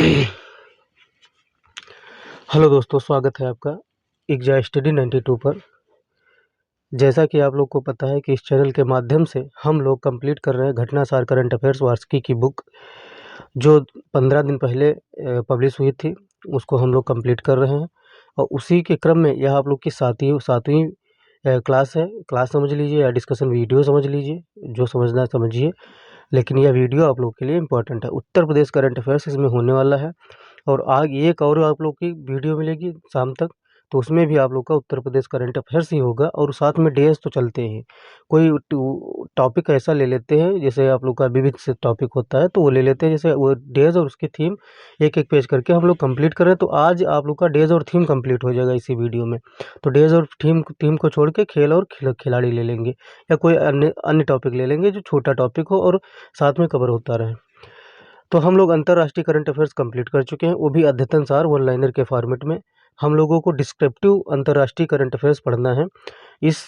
Hello दोस्तों, स्वागत है आपका एग्जा स्टडी 92 पर। जैसा कि आप लोग को पता है कि इस चैनल के माध्यम से हम लोग कंप्लीट कर रहे हैं घटनासार करंट अफेयर्स वार्षिकी की बुक, जो 15 दिन पहले पब्लिश हुई थी। उसको हम लोग कंप्लीट कर रहे हैं और उसी के क्रम में यह आप लोग की सातवीं क्लास है। क्लास समझ लीजिए या डिस्कशन वीडियो समझ लीजिए, जो समझना है समझिए। लेकिन यह वीडियो आप लोग के लिए इम्पोर्टेंट है। उत्तर प्रदेश करंट अफेयर्स इसमें होने वाला है और आगे एक और आप लोग की वीडियो मिलेगी शाम तक, तो उसमें भी आप लोग का उत्तर प्रदेश करंट अफेयर्स ही होगा और साथ में डेज तो चलते हैं। कोई टॉपिक ऐसा ले लेते हैं, जैसे आप लोग का विविध से टॉपिक होता है तो वो ले लेते हैं, जैसे वो डेज और उसकी थीम एक एक पेज करके हम लोग कंप्लीट कर रहे हैं। तो आज आप लोग का डेज और थीम कंप्लीट हो जाएगा इसी वीडियो में। तो डेज और थीम को छोड़ के खेल और खिलाड़ी ले लेंगे या कोई अन्य अन्य टॉपिक ले लेंगे जो छोटा टॉपिक हो और साथ में कवर होता रहे। तो हम लोग अंतर्राष्ट्रीय करंट अफेयर्स कंप्लीट कर चुके हैं, वो भी अद्यतन सार वन लाइनर के फॉर्मेट में। हम लोगों को डिस्क्रिप्टिव अंतर्राष्ट्रीय करंट अफेयर्स पढ़ना है इस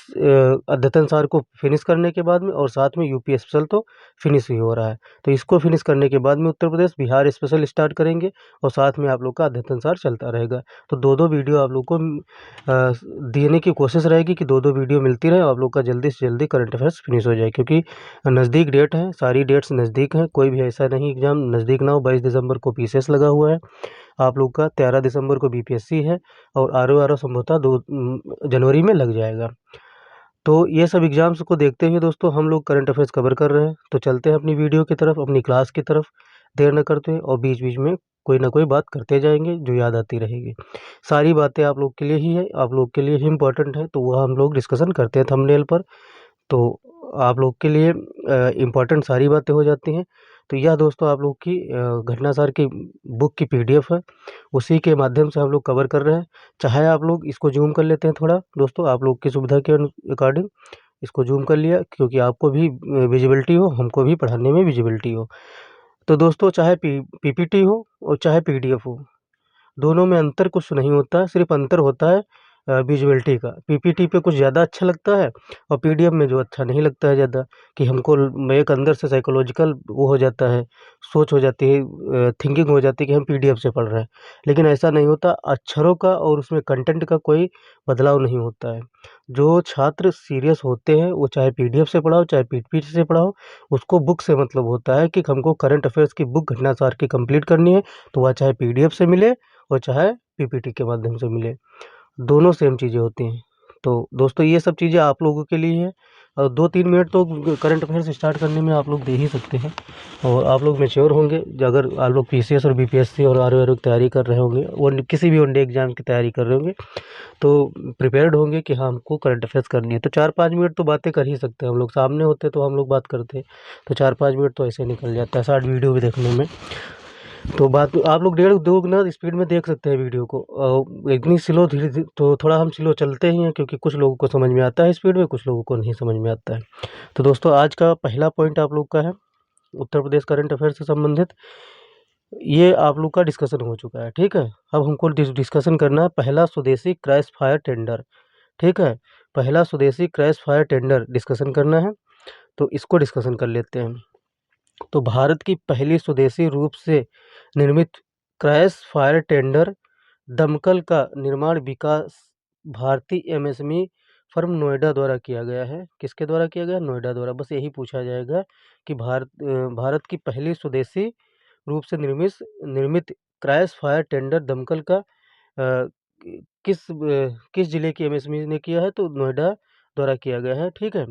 अद्यतन सार को फिनिश करने के बाद में, और साथ में यूपी स्पेशल तो फिनिश ही हो रहा है। तो इसको फिनिश करने के बाद में उत्तर प्रदेश बिहार स्पेशल स्टार्ट करेंगे और साथ में आप लोग का अद्यतन सार चलता रहेगा। तो दो वीडियो आप लोग को देने की कोशिश रहेगी कि दो वीडियो मिलती रहे, आप लोग का जल्दी से जल्दी करंट अफेयर्स फिनिश हो जाए, क्योंकि नज़दीक डेट है, सारी डेट्स नज़दीक हैं। कोई भी ऐसा नहीं एग्ज़ाम नज़दीक ना हो। 22 दिसंबर को पीसीएस लगा हुआ है आप लोग का, 13 दिसंबर को बीपीएससी है और आर संभवतः 2 जनवरी में लग जाएगा। तो ये सब एग्ज़ाम्स को देखते हुए दोस्तों हम लोग करंट अफेयर्स कवर कर रहे हैं। तो चलते हैं अपनी वीडियो की तरफ, अपनी क्लास की तरफ। देर न करते हैं और बीच-बीच में कोई ना कोई बात करते जाएँगे जो याद आती रहेगी। सारी बातें आप लोग के लिए ही है, आप लोग के लिए ही इम्पोर्टेंट है, तो वह हम लोग डिस्कशन करते हैं थंबनेल पर। तो आप लोग के लिए इम्पोर्टेंट सारी बातें हो जाती हैं। तो यह दोस्तों आप लोग की घटनासार की बुक की पीडीएफ है, उसी के माध्यम से हम लोग कवर कर रहे हैं। चाहे आप लोग इसको ज़ूम कर लेते हैं थोड़ा दोस्तों, आप लोग की सुविधा के अकॉर्डिंग इसको ज़ूम कर लिया, क्योंकि आपको भी विजिबिलिटी हो, हमको भी पढ़ाने में विजिबिलिटी हो। तो दोस्तों चाहे पीपीटी हो और चाहे पीडीएफ हो, दोनों में अंतर कुछ नहीं होता, सिर्फ अंतर होता है विजुअलिटी का। पीपीटी पे कुछ ज़्यादा अच्छा लगता है और पीडीएफ में जो अच्छा नहीं लगता है ज़्यादा, कि हमको एक अंदर से साइकोलॉजिकल वो हो जाता है, सोच हो जाती है, थिंकिंग हो जाती है कि हम पीडीएफ से पढ़ रहे हैं। लेकिन ऐसा नहीं होता, अक्षरों का और उसमें कंटेंट का कोई बदलाव नहीं होता है। जो छात्र सीरियस होते हैं वो चाहे पीडीएफ से पढ़ाओ चाहे पीपीटी से पढ़ाओ, उसको बुक से मतलब होता है कि हमको करंट अफेयर्स की बुक घटनासार की कंप्लीट करनी है, तो वह चाहे पीडीएफ से मिले और चाहे पीपीटी के माध्यम से मिले, दोनों सेम चीज़ें होती हैं। तो दोस्तों ये सब चीज़ें आप लोगों के लिए हैं और 2-3 मिनट तो करंट अफेयर्स स्टार्ट करने में आप लोग दे ही सकते हैं। और आप लोग मैच्योर होंगे अगर आप लोग पीसीएस और बीपीएससी और आर-आर की तैयारी कर रहे होंगे, किसी भी वनडे एग्जाम की तैयारी कर रहे होंगे, तो प्रिपेयर्ड होंगे कि हाँ हमको करंट अफेयर्स करनी है। तो 4-5 मिनट तो बातें कर ही सकते हैं हम लोग, सामने होते तो हम लोग बात करते, तो 4-5 मिनट तो ऐसे निकल जाता है शॉर्ट वीडियो भी देखने में। तो बात आप लोग 1.5-2 गुना स्पीड में देख सकते हैं वीडियो को। इतनी स्लो धीरे तो थोड़ा हम स्लो चलते ही हैं, क्योंकि कुछ लोगों को समझ में आता है स्पीड में, कुछ लोगों को नहीं समझ में आता है। तो दोस्तों आज का पहला पॉइंट आप लोग का है उत्तर प्रदेश करंट अफेयर से संबंधित, ये आप लोग का डिस्कशन हो चुका है, ठीक है। अब हमको डिस्कशन करना है पहला स्वदेशी क्रैश फायर टेंडर, ठीक है। पहला स्वदेशी क्रैश फायर टेंडर डिस्कशन करना है, तो इसको डिस्कशन कर लेते हैं। तो भारत की पहली स्वदेशी रूप से निर्मित क्रैश फायर टेंडर दमकल का निर्माण विकास भारतीय एमएसएमई फर्म नोएडा द्वारा किया गया है। किसके द्वारा किया गया? नोएडा द्वारा। बस यही पूछा जाएगा कि भारत की पहली स्वदेशी रूप से निर्मित क्रैश फायर टेंडर दमकल का किस जिले की एमएसएमई ने किया है? तो नोएडा द्वारा किया गया है, ठीक है।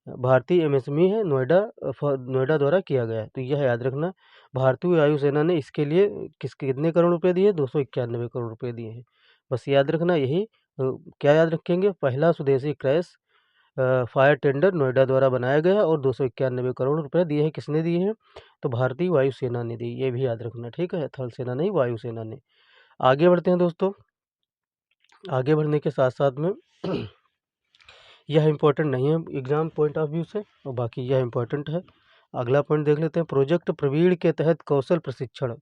भारतीय एमएसएमई है, नोएडा द्वारा किया गया है, तो यह याद रखना। भारतीय वायुसेना ने इसके लिए कितने करोड़ रुपए दिए? 291 करोड़ रुपए दिए हैं। बस याद रखना यही। क्या याद रखेंगे? पहला स्वदेशी क्रैश फायर टेंडर नोएडा द्वारा बनाया गया और 291 करोड़ रुपए दिए हैं। किसने दिए हैं? तो भारतीय वायुसेना ने दी, ये भी याद रखना, ठीक है। थल सेना नहीं, वायुसेना ने। आगे बढ़ते हैं दोस्तों। आगे बढ़ने के साथ साथ में यह इम्पोर्टेंट नहीं है एग्जाम पॉइंट ऑफ व्यू से, और बाकी यह इम्पोर्टेंट है। अगला पॉइंट देख लेते हैं। प्रोजेक्ट प्रवीण के तहत कौशल प्रशिक्षण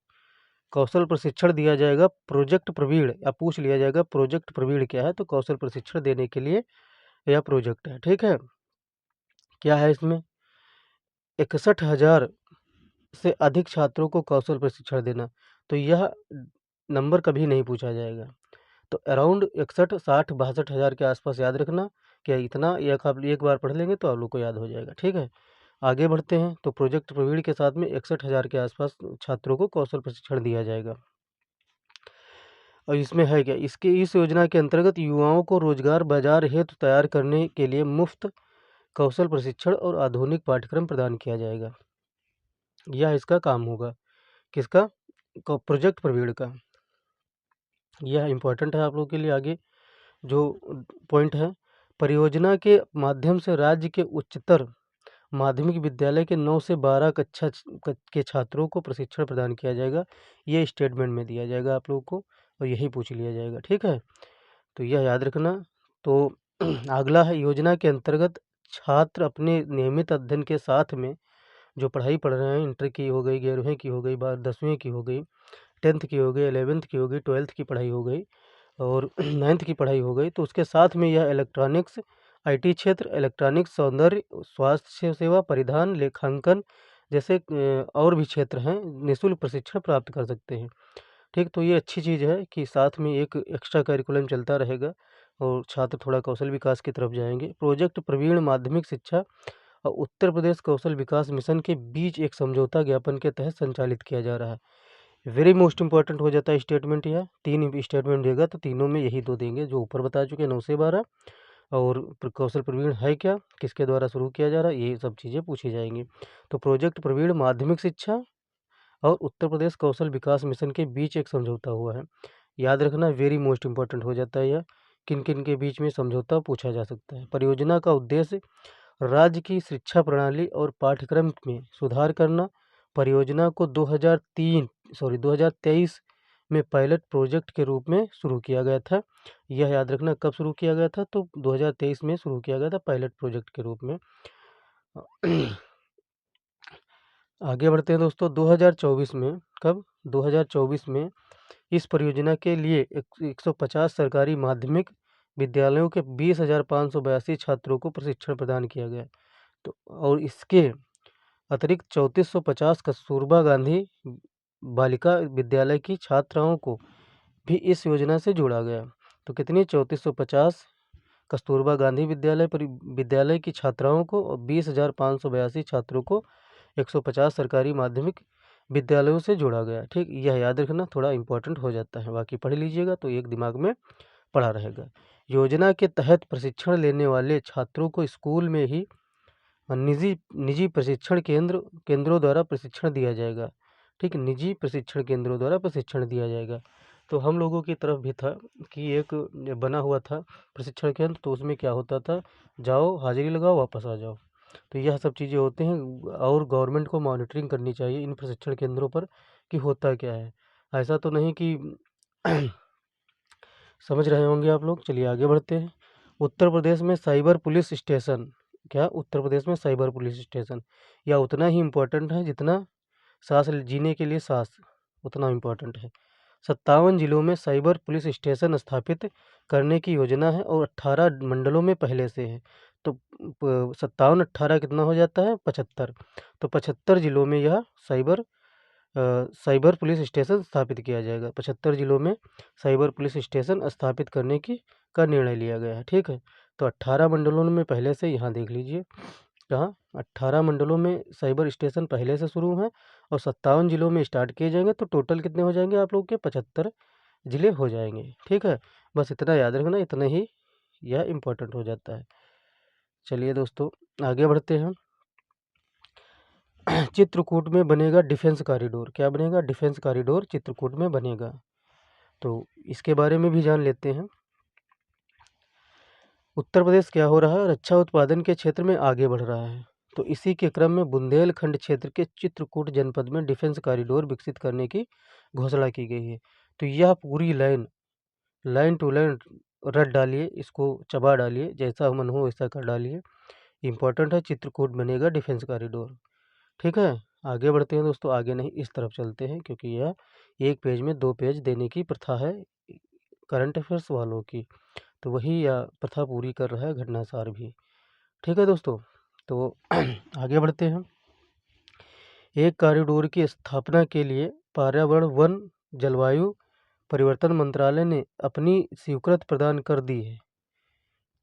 दिया जाएगा। प्रोजेक्ट प्रवीण या पूछ लिया जाएगा प्रोजेक्ट प्रवीण क्या है, तो कौशल प्रशिक्षण देने के लिए यह प्रोजेक्ट है, ठीक है। क्या है इसमें? 61,000 से अधिक छात्रों को कौशल प्रशिक्षण देना। तो यह नंबर कभी नहीं पूछा जाएगा। तो अराउंड 61, 60, 62 हज़ार के आसपास याद रखना, क्या इतना आप एक बार पढ़ लेंगे तो आप लोग को याद हो जाएगा। ठीक है, आगे बढ़ते हैं। तो प्रोजेक्ट प्रवीण के साथ में 61 हज़ार के आसपास छात्रों को कौशल प्रशिक्षण दिया जाएगा। और इसमें है क्या, इस योजना के अंतर्गत युवाओं को रोजगार बाजार हेतु तैयार करने के लिए मुफ्त कौशल प्रशिक्षण और आधुनिक पाठ्यक्रम प्रदान किया जाएगा। यह इसका काम होगा, किसका, प्रोजेक्ट प्रवीण का। यह इम्पोर्टेंट है आप लोगों के लिए। आगे जो पॉइंट है, परियोजना के माध्यम से राज्य के उच्चतर माध्यमिक विद्यालय के 9 से 12 कक्षा के छात्रों को प्रशिक्षण प्रदान किया जाएगा। ये स्टेटमेंट में दिया जाएगा आप लोगों को, और यही पूछ लिया जाएगा। ठीक है, तो यह याद रखना। तो अगला है, योजना के अंतर्गत छात्र अपने नियमित अध्ययन के साथ में जो पढ़ाई पढ़ रहे हैं, इंटर की हो गई, 11वीं की हो गई, 10वीं की हो गई, 10th की हो गई, 11th की हो गई, 12th की पढ़ाई हो गई और 9th की पढ़ाई हो गई, तो उसके साथ में यह इलेक्ट्रॉनिक्स, आईटी क्षेत्र, इलेक्ट्रॉनिक्स, सौंदर्य, स्वास्थ्य सेवा, परिधान, लेखांकन जैसे और भी क्षेत्र हैं, निःशुल्क प्रशिक्षण प्राप्त कर सकते हैं। ठीक, तो ये अच्छी चीज़ है कि साथ में एक एक्स्ट्रा करिकुलम चलता रहेगा और छात्र थोड़ा कौशल विकास की तरफ जाएंगे। प्रोजेक्ट प्रवीण माध्यमिक शिक्षा और उत्तर प्रदेश कौशल विकास मिशन के बीच एक समझौता ज्ञापन के तहत संचालित किया जा रहा है। वेरी मोस्ट इंपॉर्टेंट हो जाता है स्टेटमेंट। यह 3 स्टेटमेंट देगा तो तीनों में यही 2 देंगे जो ऊपर बता चुके, 9 से 12। और कौशल प्रवीण है क्या, किसके द्वारा शुरू किया जा रहा है, ये सब चीज़ें पूछी जाएंगी। तो प्रोजेक्ट प्रवीण माध्यमिक शिक्षा और उत्तर प्रदेश कौशल विकास मिशन के बीच एक समझौता हुआ है। याद रखना, वेरी मोस्ट इंपॉर्टेंट हो जाता है यह, किन किन के बीच में समझौता पूछा जा सकता है। परियोजना का उद्देश्य राज्य की शिक्षा प्रणाली और पाठ्यक्रम में सुधार करना। परियोजना को 2023 में पायलट प्रोजेक्ट के रूप में शुरू किया गया था। यह याद रखना, कब शुरू किया गया था, तो 2023 में शुरू किया गया था पायलट प्रोजेक्ट के रूप में। आगे बढ़ते हैं दोस्तों। 2024 में, कब, 2024 में इस परियोजना के लिए 150 सरकारी माध्यमिक विद्यालयों के 20,582 छात्रों को प्रशिक्षण प्रदान किया गया। तो और इसके अतिरिक्त 3450 कस्तूरबा गांधी बालिका विद्यालय की छात्राओं को भी इस योजना से जोड़ा गया। तो कितनी, 3450 कस्तूरबा गांधी विद्यालय की छात्राओं को और 20,582 छात्रों को 150 सरकारी माध्यमिक विद्यालयों से जोड़ा गया। ठीक, यह याद रखना, थोड़ा इंपॉर्टेंट हो जाता है, बाकी पढ़ लीजिएगा तो एक दिमाग में पड़ा रहेगा। योजना के तहत प्रशिक्षण लेने वाले छात्रों को स्कूल में ही निजी प्रशिक्षण केंद्रों द्वारा प्रशिक्षण दिया जाएगा। ठीक, निजी प्रशिक्षण केंद्रों द्वारा प्रशिक्षण दिया जाएगा। तो हम लोगों की तरफ भी था कि एक बना हुआ था प्रशिक्षण केंद्र, तो उसमें क्या होता था, जाओ हाजिरी लगाओ वापस आ जाओ। तो यह सब चीज़ें होते हैं और गवर्नमेंट को मॉनिटरिंग करनी चाहिए इन प्रशिक्षण केंद्रों पर कि होता क्या है। ऐसा तो नहीं कि समझ रहे होंगे आप लोग। चलिए आगे बढ़ते हैं। उत्तर प्रदेश में साइबर पुलिस स्टेशन, क्या, उत्तर प्रदेश में साइबर पुलिस स्टेशन, या उतना ही इम्पोर्टेंट है जितना सांस जीने के लिए सांस, उतना इम्पोर्टेंट है। 57 जिलों में साइबर पुलिस स्टेशन स्थापित करने की योजना है और 18 मंडलों में पहले से है। तो 57 18 कितना हो जाता है, 75। तो 75 जिलों में यह साइबर पुलिस स्टेशन स्थापित किया जाएगा। 75 जिलों में साइबर पुलिस स्टेशन स्थापित करने का निर्णय लिया गया है। ठीक है, तो 18 मंडलों में पहले से, यहाँ देख लीजिए कहाँ, 18 मंडलों में साइबर स्टेशन पहले से शुरू हैं और 57 जिलों में स्टार्ट किए जाएंगे। तो टोटल कितने हो जाएंगे आप लोग के, 75 जिले हो जाएंगे। ठीक है, बस इतना याद रखना, इतना ही यह इम्पोर्टेंट हो जाता है। चलिए दोस्तों आगे बढ़ते हैं। चित्रकूट में बनेगा डिफेंस कॉरिडोर, क्या बनेगा, डिफेंस कॉरिडोर चित्रकूट में बनेगा। तो इसके बारे में भी जान लेते हैं। उत्तर प्रदेश क्या हो रहा है, रक्षा उत्पादन के क्षेत्र में आगे बढ़ रहा है। तो इसी के क्रम में बुंदेलखंड क्षेत्र के चित्रकूट जनपद में डिफेंस कॉरिडोर विकसित करने की घोषणा की गई है। तो यह पूरी लाइन टू लाइन रट डालिए, इसको चबा डालिए, जैसा मन हो वैसा कर डालिए। इम्पोर्टेंट है, चित्रकूट बनेगा डिफेंस कॉरिडोर। ठीक है, आगे बढ़ते हैं दोस्तों। आगे नहीं, इस तरफ चलते हैं क्योंकि यह एक पेज में 2 पेज देने की प्रथा है करंट अफेयर्स वालों की, तो वही यह प्रथा पूरी कर रहा है घटनासार भी। ठीक है दोस्तों, तो आगे बढ़ते हैं। एक कॉरिडोर की स्थापना के लिए पर्यावरण, वन जलवायु परिवर्तन मंत्रालय ने अपनी स्वीकृति प्रदान कर दी है।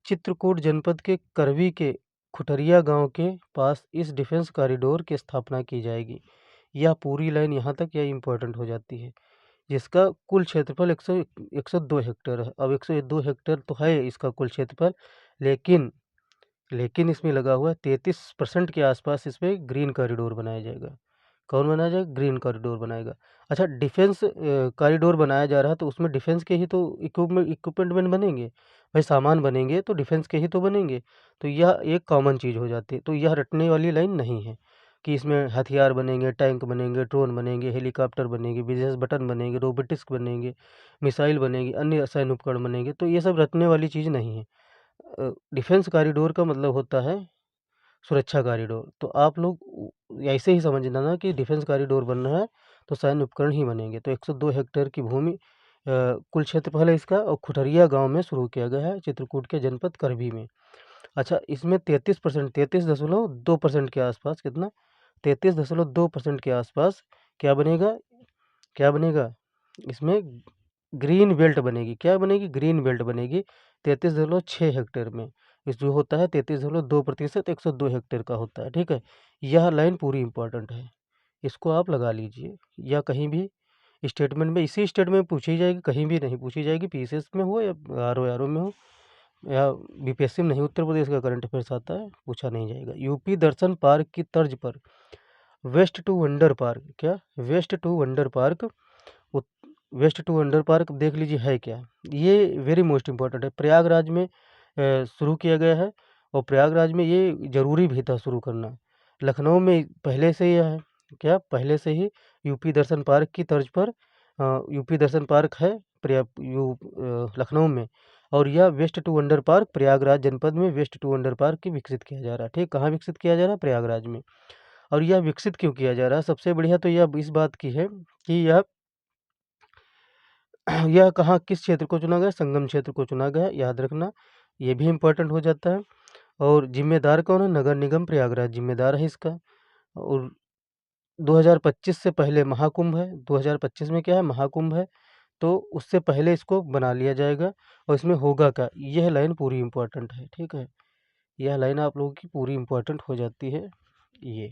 चित्रकूट जनपद के करवी के खुटरिया गांव के पास इस डिफेंस कॉरिडोर की स्थापना की जाएगी। यह पूरी लाइन यहाँ तक यह इम्पोर्टेंट हो जाती है, जिसका कुल क्षेत्रफल 102 हेक्टेयर है। अब 102 हेक्टेयर तो है इसका कुल क्षेत्रफल, लेकिन इसमें लगा हुआ 33% के आसपास इसमें ग्रीन कॉरिडोर बनाया जाएगा। कौन बनाया जाएगा? ग्रीन कॉरिडोर बनाएगा। अच्छा, डिफेंस कॉरिडोर बनाया जा रहा है तो उसमें डिफेंस के ही तो इक्विपमेंट बनेंगे भाई, सामान बनेंगे तो डिफेंस के ही तो बनेंगे। तो यह एक कॉमन चीज़ हो जाती है। तो यह रटने वाली लाइन नहीं है कि इसमें हथियार बनेंगे, टैंक बनेंगे, ड्रोन बनेंगे, हेलीकॉप्टर बनेंगे, बिजनेस बटन बनेंगे, रोबोटिक्स बनेंगे, मिसाइल बनेगी, अन्य सैन्य उपकरण बनेंगे। तो ये सब रटने वाली चीज़ नहीं है। डिफेंस कॉरिडोर का मतलब होता है सुरक्षा कॉरिडोर। तो आप लोग ऐसे ही समझना ना कि डिफेंस कॉरिडोर बन रहा है तो सैन्य उपकरण ही बनेंगे। तो 102 हेक्टेयर की भूमि कुल क्षेत्रफल है इसका, और खुटरिया गांव में शुरू किया गया है, चित्रकूट के जनपद करभी में। अच्छा, इसमें 33%, 33.2% के आसपास, कितना? 33.2% के आसपास क्या बनेगा? क्या बनेगा? इसमें ग्रीन बेल्ट बनेगी। क्या बनेगी? ग्रीन बेल्ट बनेगी 33.6 हेक्टेयर में। इस जो होता है 33.2%, 102 हेक्टेयर का होता है। ठीक है, यह लाइन पूरी इंपॉर्टेंट है, इसको आप लगा लीजिए। या कहीं भी स्टेटमेंट में, इसी स्टेटमेंट में पूछी जाएगी, कहीं भी नहीं पूछी जाएगी। पीसीएस में हो या आरओ में हो या बीपीएससी में नहीं, उत्तर प्रदेश का करंट अफेयर्स आता है, पूछा नहीं जाएगा। यूपी दर्शन पार्क की तर्ज पर वेस्ट टू वंडर पार्क, क्या? Waste to wonder park, waste to wonder park देख लीजिए है क्या। ये वेरी मोस्ट इम्पोर्टेंट है, प्रयागराज में शुरू किया गया है, और प्रयागराज में ये ज़रूरी भी था शुरू करना। लखनऊ में पहले से यह है, क्या? पहले से ही यूपी दर्शन पार्क की तर्ज पर यूपी दर्शन पार्क है लखनऊ में, और यह waste to wonder park Prayagraj जनपद में वेस्ट टू वंडर पार्क की विकसित किया जा रहा है। ठीक, कहाँ विकसित किया जा रहा है? प्रयागराज में। और यह विकसित क्यों किया जा रहा है? सबसे बढ़िया तो यह इस बात की है कि यह कहाँ, किस क्षेत्र को चुना गया? संगम क्षेत्र को चुना गया, याद रखना, ये भी इम्पोर्टेंट हो जाता है। और जिम्मेदार कौन है? नगर निगम प्रयागराज जिम्मेदार है इसका। और 2025 से पहले महाकुंभ है। 2025 में क्या है? महाकुंभ है, तो उससे पहले इसको बना लिया जाएगा। और इसमें होगा क्या? यह लाइन पूरी इम्पोर्टेंट है। ठीक है, यह लाइन आप लोगों की पूरी इम्पोर्टेंट हो जाती है। ये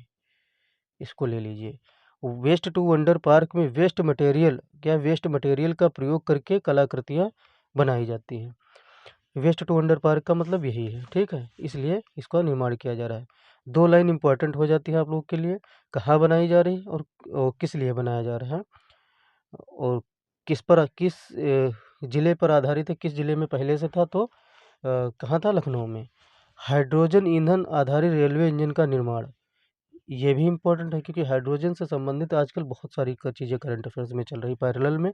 इसको ले लीजिए। वेस्ट टू वंडर पार्क में वेस्ट मटेरियल, क्या? वेस्ट मटेरियल का प्रयोग करके कलाकृतियाँ बनाई जाती हैं। वेस्ट टू वंडर पार्क का मतलब यही है। ठीक है, इसलिए इसका निर्माण किया जा रहा है। दो लाइन इंपॉर्टेंट हो जाती है आप लोगों के लिए, कहाँ बनाई जा रही है और किस लिए बनाया जा रहा है, और किस ज़िले पर आधारित है, किस ज़िले में पहले से था, तो कहाँ था? लखनऊ में। हाइड्रोजन ईंधन आधारित रेलवे इंजन का निर्माण, ये भी इम्पोर्टेंट है, क्योंकि हाइड्रोजन से संबंधित आजकल बहुत सारी चीज़ें करंट अफेयर्स में चल रही पैरेलल में।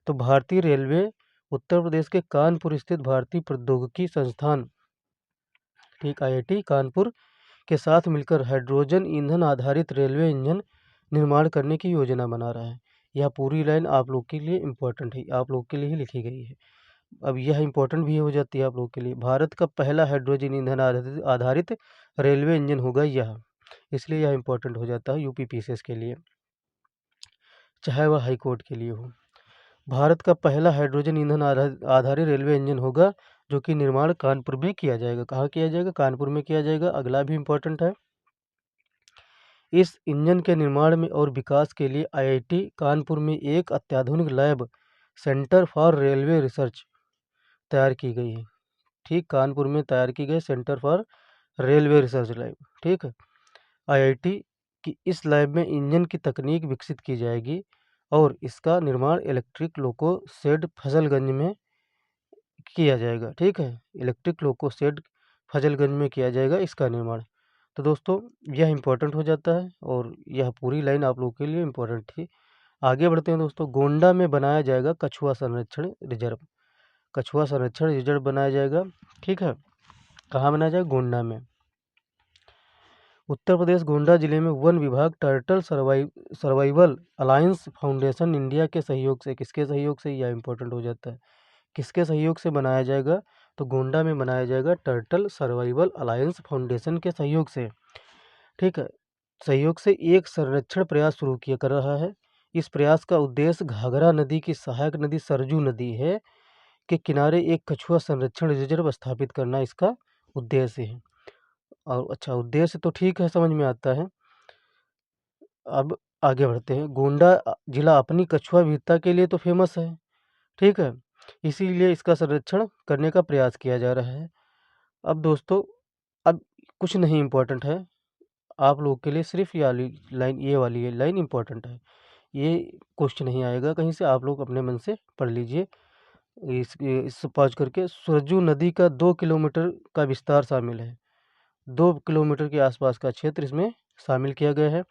तो भारतीय रेलवे उत्तर प्रदेश के कानपुर स्थित भारतीय प्रौद्योगिकी संस्थान, ठीक, आईआईटी कानपुर के साथ मिलकर हाइड्रोजन ईंधन आधारित रेलवे इंजन निर्माण करने की योजना बना रहा है। यह पूरी लाइन आप लोग के लिए इम्पोर्टेंट है, आप लोग के लिए ही लिखी गई है। अब यह इम्पोर्टेंट भी हो जाती है आप लोग के लिए। भारत का पहला हाइड्रोजन ईंधन आधारित रेलवे इंजन होगा यह, इसलिए यह इम्पोर्टेंट हो जाता है यूपी पीसीएस के लिए, चाहे वह हाई कोर्ट के लिए हो। भारत का पहला हाइड्रोजन ईंधन आधारित रेलवे इंजन होगा, जो कि निर्माण कानपुर में किया जाएगा। कहाँ किया जाएगा? कानपुर में किया जाएगा। अगला भी इम्पोर्टेंट है। इस इंजन के निर्माण में और विकास के लिए आईआईटी कानपुर में एक अत्याधुनिक lab, centre for railway research, तैयार की गई है। ठीक, कानपुर में तैयार की गई centre for railway research lab. ठीक है, आईआईटी की इस लैब में इंजन की तकनीक विकसित की जाएगी, और इसका निर्माण इलेक्ट्रिक लोको शेड फजलगंज में किया जाएगा। ठीक है, इलेक्ट्रिक लोको शेड फजलगंज में किया जाएगा इसका निर्माण। तो दोस्तों, यह इम्पोर्टेंट हो जाता है, और यह पूरी लाइन आप लोगों के लिए इम्पोर्टेंट थी। आगे बढ़ते हैं दोस्तों। गोंडा में बनाया जाएगा कछुआ संरक्षण रिजर्व, कछुआ संरक्षण रिजर्व बनाया जाएगा। ठीक है, कहाँ बनाया जाएगा? गोंडा में। उत्तर प्रदेश गोंडा जिले में वन विभाग turtle survival alliance foundation India के सहयोग से, किसके सहयोग से? यह इम्पोर्टेंट हो जाता है, किसके सहयोग से बनाया जाएगा? तो गोंडा में बनाया जाएगा टर्टल सर्वाइवल अलायंस फाउंडेशन के सहयोग से। ठीक है, सहयोग से एक संरक्षण प्रयास शुरू किया कर रहा है। इस प्रयास का उद्देश्य घाघरा नदी की सहायक नदी सरजू नदी है के किनारे एक कछुआ संरक्षण रिजर्व स्थापित करना इसका उद्देश्य है। और अच्छा, उद्देश्य तो ठीक है, समझ में आता है। अब आगे बढ़ते हैं। गोंडा जिला अपनी कछुआ विविधता के लिए तो फेमस है, ठीक है, इसीलिए इसका संरक्षण करने का प्रयास किया जा रहा है। अब दोस्तों, अब कुछ नहीं इम्पोर्टेंट है आप लोगों के लिए, सिर्फ ये वाली लाइन इम्पोर्टेंट है। ये क्वेश्चन नहीं आएगा कहीं से, आप लोग अपने मन से पढ़ लीजिए। इस पॉज करके, सरजू नदी का 2 किलोमीटर का विस्तार शामिल है। 2 किलोमीटर के आसपास का क्षेत्र इसमें शामिल किया गया है,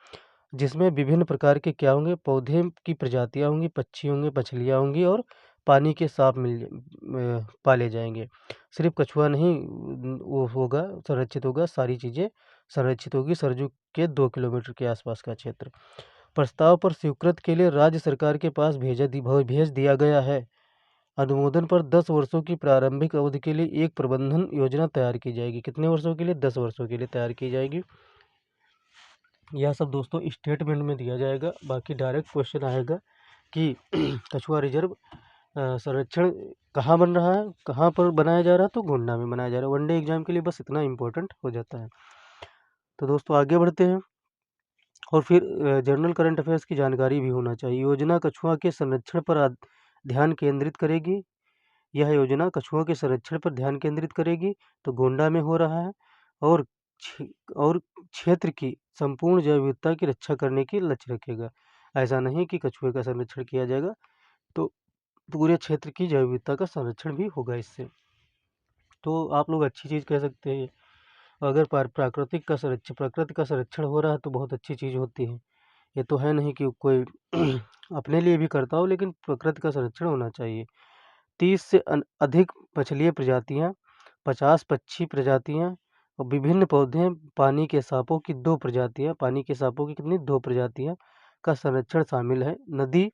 जिसमें विभिन्न प्रकार के क्या होंगे, पौधे की प्रजातियां होंगी, पक्षी होंगे, मछलियां होंगी और पानी के सांप पाले जाएंगे। सिर्फ कछुआ नहीं वो होगा, संरक्षित होगा, सारी चीज़ें संरक्षित होगी सरजू के 2 किलोमीटर के आसपास का क्षेत्र। प्रस्ताव पर स्वीकृत के लिए राज्य सरकार के पास भेज दिया गया है। अनुमोदन पर 10 वर्षों की प्रारंभिक अवधि के लिए एक प्रबंधन योजना तैयार की जाएगी। कितने वर्षों के लिए? 10 वर्षों के लिए तैयार की जाएगी। यह सब दोस्तों स्टेटमेंट में दिया जाएगा। बाकी डायरेक्ट क्वेश्चन आएगा कि कछुआ रिजर्व संरक्षण कहाँ बन रहा है, कहाँ पर बनाया जा रहा है, तो गोंडा में बनाया जा रहा है। वनडे एग्जाम के लिए बस इतना इम्पोर्टेंट हो जाता है। तो दोस्तों आगे बढ़ते हैं। और फिर जनरल करंट अफेयर्स की जानकारी भी होना चाहिए। योजना कछुआ के संरक्षण पर ध्यान केंद्रित करेगी। यह योजना कछुओं के संरक्षण पर ध्यान केंद्रित करेगी, तो गोंडा में हो रहा है। और और क्षेत्र की संपूर्ण जैव विविधता की रक्षा करने की लक्ष्य रखेगा। ऐसा नहीं कि कछुए का संरक्षण किया जाएगा, तो पूरे क्षेत्र की जैव विविधता का संरक्षण भी होगा इससे। तो आप लोग अच्छी चीज़ कह सकते हैं। अगर प्रकृति का संरक्षण हो रहा है तो बहुत अच्छी चीज़ होती है। ये तो है नहीं कि कोई अपने लिए भी करता हो, लेकिन प्रकृति का संरक्षण होना चाहिए। 30 से अधिक मछलीय प्रजातियां, 50 पक्षी प्रजातियां और विभिन्न पौधे, पानी के सांपों की 2 प्रजातियां, पानी के सांपों की कितनी? 2 प्रजातियां का संरक्षण शामिल है। नदी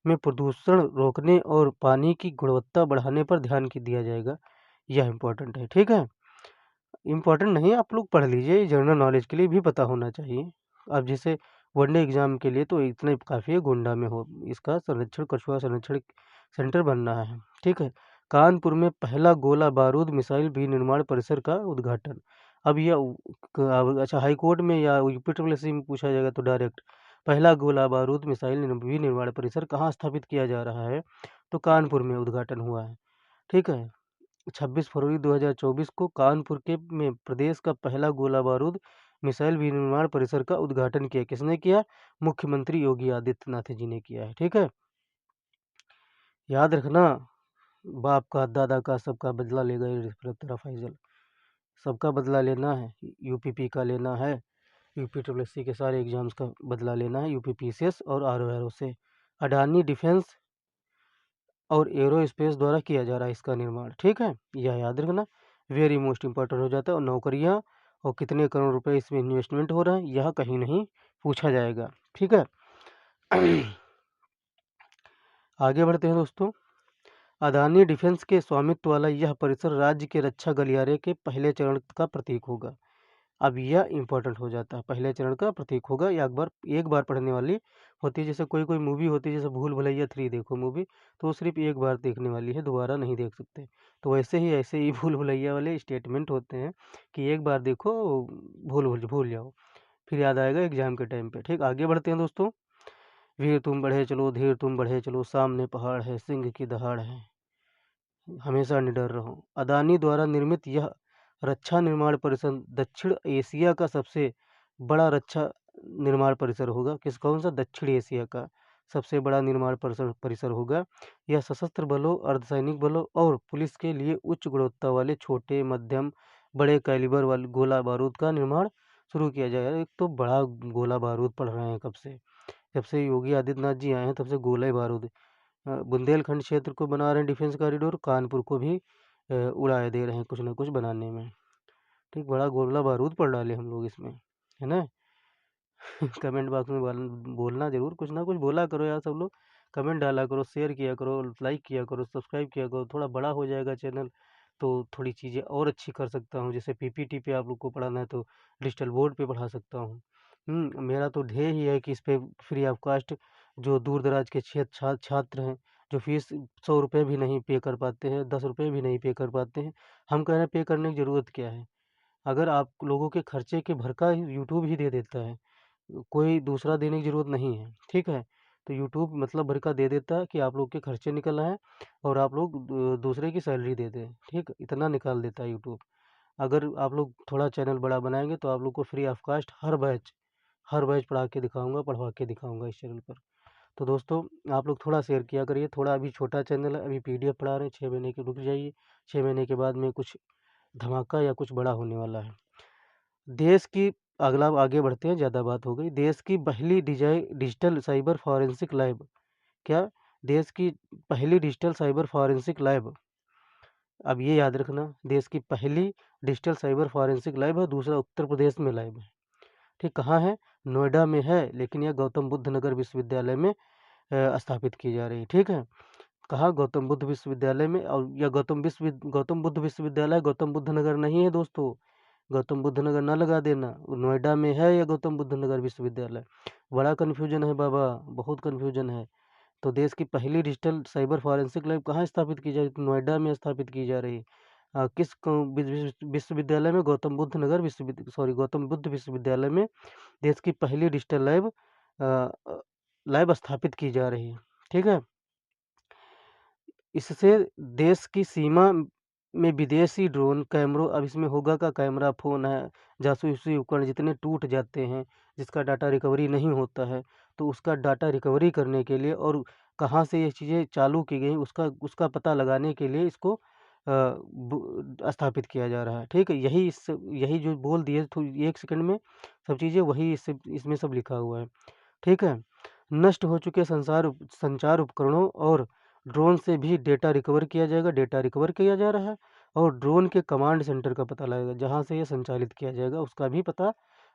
में प्रदूषण रोकने और पानी की गुणवत्ता बढ़ाने पर ध्यान दिया जाएगा। यह इम्पोर्टेंट है, ठीक है। इम्पोर्टेंट नहीं, आप लोग पढ़ लीजिए, जनरल नॉलेज के लिए भी पता होना चाहिए। अब जैसे वनडे एग्जाम के लिए तो इतना ही काफ़ी है, गोंडा में हो इसका संरक्षण, कछुआ संरक्षण सेंटर बनना है, ठीक है। कानपुर में पहला गोला बारूद मिसाइल विनिर्माण परिसर का उद्घाटन। अब यह अच्छा, हाई कोर्ट में या यूपीएससी में पूछा जाएगा तो डायरेक्ट, पहला गोला बारूद मिसाइल विनिर्माण परिसर कहाँ स्थापित किया जा रहा है, तो कानपुर में उद्घाटन हुआ है, ठीक है। 26 फरवरी 2024 को कानपुर के में प्रदेश का पहला गोला बारूद मिसाइल विनिर्माण परिसर का उद्घाटन किया। किसने किया? मुख्यमंत्री योगी आदित्यनाथ जी ने किया है, ठीक है। याद रखना, बाप का दादा का सबका बदला लेगा ये तेरा फैजल। सबका बदला लेना है, यूपीपी का लेना है, यूपीएससी के सारे एग्जाम्स का बदला लेना है, यूपीपीसीएस और आरओआरओ से। अडानी डिफेंस और एरोस्पेस द्वारा किया जा रहा है इसका निर्माण, ठीक है। यह याद रखना, वेरी मोस्ट इंपॉर्टेंट हो जाता है। और नौकरियां और कितने करोड़ रुपए इसमें इन्वेस्टमेंट हो रहा है, यह कहीं नहीं पूछा जाएगा, ठीक है। आगे बढ़ते हैं दोस्तों। अदानी डिफेंस के स्वामित्व वाला यह परिसर राज्य के रक्षा गलियारे के पहले चरण का प्रतीक होगा। अब यह इंपॉर्टेंट हो जाता है, पहले चरण का प्रतीक होगा। यह एक बार पढ़ने वाली होती है। जैसे कोई कोई मूवी होती है, जैसे भूल भुलैया 3 देखो मूवी, तो वो सिर्फ एक बार देखने वाली है, दोबारा नहीं देख सकते। तो ऐसे ही भूल भुलैया वाले स्टेटमेंट होते हैं कि एक बार देखो, भूल जाओ, फिर याद आएगा एग्जाम के टाइम पे, ठीक। आगे बढ़ते हैं दोस्तों। वीर तुम बढ़े चलो, धीर तुम बढ़े चलो, सामने पहाड़ है, सिंह की दहाड़ है, हमेशा निडर रहो। अदानी द्वारा निर्मित यह रक्षा निर्माण परिसर दक्षिण एशिया का सबसे बड़ा रक्षा निर्माण परिसर होगा। कौन सा? दक्षिण एशिया का सबसे बड़ा निर्माण परिसर होगा। यह सशस्त्र बलों, अर्धसैनिक बलों और पुलिस के लिए उच्च गुणवत्ता वाले छोटे, मध्यम, बड़े कैलिबर वाले गोला बारूद का निर्माण शुरू किया जाएगा। एक तो बड़ा गोला बारूद पढ़ रहे हैं कब से, जब से योगी आदित्यनाथ जी आए हैं तब से गोला बारूद। बुंदेलखंड क्षेत्र को बना रहे हैं डिफेंस कॉरिडोर, कानपुर को भी उड़ाए दे रहे हैं कुछ ना कुछ बनाने में, ठीक। बड़ा गोला बारूद पड़ डाले हम लोग इसमें, है ना। कमेंट बॉक्स में बोलना जरूर, कुछ ना कुछ बोला करो यार सब लोग, कमेंट डाला करो, शेयर किया करो, लाइक किया करो, सब्सक्राइब किया करो। थोड़ा बड़ा हो जाएगा चैनल तो थोड़ी चीज़ें और अच्छी कर सकता हूँ। जैसे पीपीटी पे आप लोग को पढ़ाना है तो डिजिटल बोर्ड पे पढ़ा सकता हूँ। मेरा तो ध्येय ही है कि इस पे फ्री ऑफ कॉस्ट जो दूर-दराज के छात्र हैं, जो फ़ीस ₹100 भी नहीं पे कर पाते हैं, ₹10 भी नहीं पे कर पाते हैं। हम कह रहे हैं पे करने की ज़रूरत क्या है? अगर आप लोगों के खर्चे के भरका यूट्यूब ही दे देता है, कोई दूसरा देने की ज़रूरत नहीं है, ठीक है? तो यूट्यूब मतलब भर का दे देता है कि आप लोग के खर्चे निकल आएँ और आप लोग दूसरे की सैलरी दे दें, ठीक? इतना निकाल देता है यूट्यूब। अगर आप लोग थोड़ा चैनल बड़ा बनाएँगे तो आप लोग को free of cost her batch पढ़वा के दिखाऊँगा इस चैनल पर। तो दोस्तों आप लोग थोड़ा शेयर किया करिए, थोड़ा अभी छोटा चैनल है, अभी पीडीएफ पढ़ा रहे हैं, 6 महीने की रुक जाइए, 6 महीने के बाद में कुछ धमाका या कुछ बड़ा होने वाला है। देश की अगला आगे बढ़ते हैं, ज़्यादा बात हो गई। देश की पहली डिजिटल साइबर फॉरेंसिक लैब, क्या? देश की पहली डिजिटल साइबर फॉरेंसिक लैब, अब ये याद रखना, देश की पहली डिजिटल साइबर फॉरेंसिक लैब है, दूसरा उत्तर प्रदेश में लैब है, ठीक? कहाँ है? नोएडा में है, लेकिन यह गौतम बुद्ध नगर विश्वविद्यालय में स्थापित की जा रही है, ठीक है? कहाँ? गौतम बुद्ध विश्वविद्यालय में। और यह गौतम बुद्ध विश्वविद्यालय गौतम बुद्ध नगर नहीं है दोस्तों, गौतम बुद्ध नगर ना लगा देना, वो नोएडा में है यह गौतम बुद्ध नगर विश्वविद्यालय। बड़ा कन्फ्यूजन है बाबा, बहुत कन्फ्यूजन है। तो देश की पहली डिजिटल साइबर फॉरेंसिक लैब कहाँ स्थापित की जा रही है? तो नोएडा में स्थापित की जा रही है। किस विश्वविद्यालय में? गौतम बुद्ध विश्वविद्यालय में देश की पहली डिजिटल लैब स्थापित की जा रही है, ठीक है? इससे देश की सीमा में विदेशी ड्रोन कैमरों, अब इसमें होगा क्या? कैमरा, फ़ोन है, जासूसी उपकरण जितने टूट जाते हैं, जिसका डाटा रिकवरी नहीं होता है, तो उसका डाटा रिकवरी करने के लिए और कहाँ से ये चीज़ें चालू की गई उसका उसका पता लगाने के लिए इसको स्थापित किया जा रहा है, ठीक है? यही जो बोल दिए 1 सेकंड में सब चीज़ें, वही इसमें सब लिखा हुआ है, ठीक है? नष्ट हो चुके संचार उपकरणों और ड्रोन से भी डेटा रिकवर किया जाएगा, डेटा रिकवर किया जा रहा है और ड्रोन के कमांड सेंटर का पता लगेगा, जहाँ से ये संचालित किया जाएगा उसका भी पता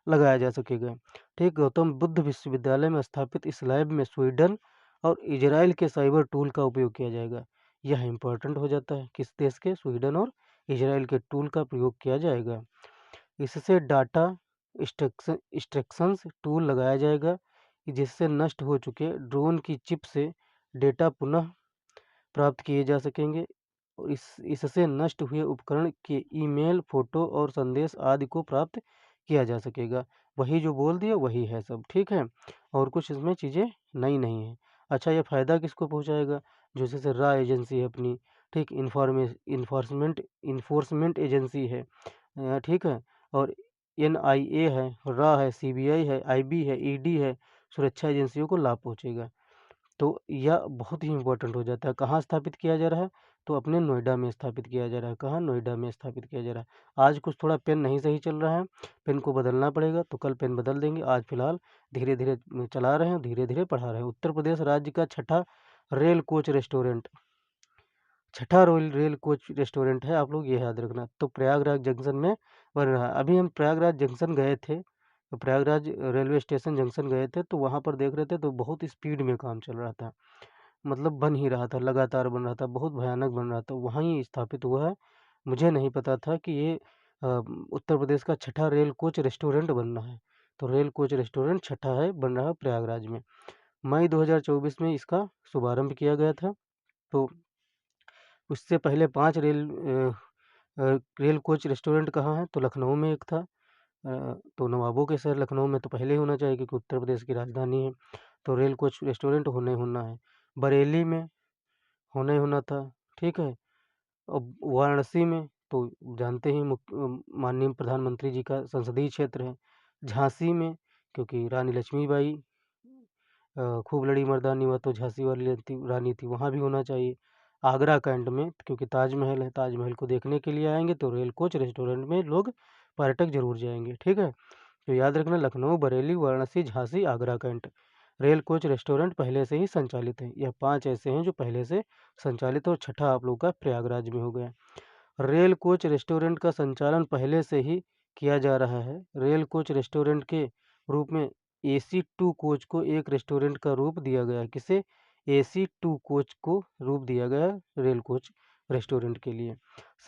लगाया जा सकेगा, ठीक? गौतम बुद्ध विश्वविद्यालय में स्थापित इस लैब में स्वीडन और इजराइल के साइबर टूल का उपयोग किया जाएगा। यह इम्पोर्टेंट हो जाता है, किस देश के? स्वीडन और इजराइल के टूल का प्रयोग किया जाएगा। इससे डाटा एक्सट्रैक्शंस टूल लगाया जाएगा, जिससे नष्ट हो चुके ड्रोन की चिप से डेटा पुनः प्राप्त किए जा सकेंगे और इससे नष्ट हुए उपकरण के ईमेल, फ़ोटो और संदेश आदि को प्राप्त किया जा सकेगा। वही जो बोल दिया वही है सब, ठीक है? और कुछ इसमें चीज़ें नई नहीं हैं। अच्छा, ये फ़ायदा किसको पहुँचाएगा? जो जैसे रॉ एजेंसी है अपनी, ठीक? इन्फोर्समेंट एजेंसी है, ठीक है? और एनआईए है, रॉ है, सीबीआई है, आईबी है, ईडी है, सुरक्षा एजेंसियों को लाभ पहुँचेगा। तो यह बहुत ही इम्पोर्टेंट हो जाता है। कहाँ स्थापित किया जा रहा है? तो अपने नोएडा में स्थापित किया जा रहा है। कहाँ? नोएडा में स्थापित किया जा रहा है। आज कुछ थोड़ा पेन नहीं सही चल रहा है, पेन को बदलना पड़ेगा, तो कल पेन बदल देंगे। आज फ़िलहाल धीरे-धीरे चला रहे हैं, धीरे-धीरे पढ़ा रहे हैं। उत्तर प्रदेश राज्य का छठा रेल कोच रेस्टोरेंट, छठा रेल कोच रेस्टोरेंट है, आप लोग ये याद रखना। तो प्रयागराज जंक्शन में बन रहा है। अभी हम प्रयागराज जंक्शन गए थे, तो प्रयागराज रेलवे स्टेशन जंक्शन गए थे, तो वहाँ पर देख रहे थे तो बहुत स्पीड में काम चल रहा था। मतलब बन ही रहा था, लगातार बन रहा था, बहुत भयानक बन रहा था, वहीं स्थापित हुआ है। मुझे नहीं पता था कि ये उत्तर प्रदेश का छठा रेल कोच रेस्टोरेंट बन रहा है। तो रेल कोच रेस्टोरेंट छठा है, बन रहा है प्रयागराज में। मई 2024 में इसका शुभारंभ किया गया था। तो उससे पहले 5 रेल कोच रेस्टोरेंट कहाँ हैं? तो लखनऊ में एक था। तो नवाबों के शहर लखनऊ में तो पहले ही होना चाहिए क्योंकि उत्तर प्रदेश की राजधानी है। तो रेल कोच रेस्टोरेंट होना ही होना है। बरेली में होना ही होना था, ठीक है? अब वाराणसी में तो जानते ही माननीय प्रधानमंत्री जी का संसदीय क्षेत्र है। झांसी में क्योंकि रानी लक्ष्मीबाई खूब लड़ी मर्दानी, वह तो झांसी वाली रानी थी, वहाँ भी होना चाहिए। आगरा कैंट में क्योंकि ताजमहल है, ताजमहल को देखने के लिए आएँगे तो रेल कोच रेस्टोरेंट में लोग पर्यटक ज़रूर जाएँगे, ठीक है? तो याद रखना, Lucknow, Bareilly, Varanasi, Jhansi, Agra cantt rail coach restaurant पहले से ही संचालित हैं। यह 5 ऐसे हैं जो पहले से संचालित हैं और छठा आप लोगों का प्रयागराज में हो गया। रेल कोच रेस्टोरेंट का संचालन पहले से ही किया जा रहा है। रेल कोच रेस्टोरेंट के रूप में AC2 कोच को एक रेस्टोरेंट का रूप दिया गया है। किसे? AC2 कोच को रूप दिया गया है रेल कोच रेस्टोरेंट के लिए।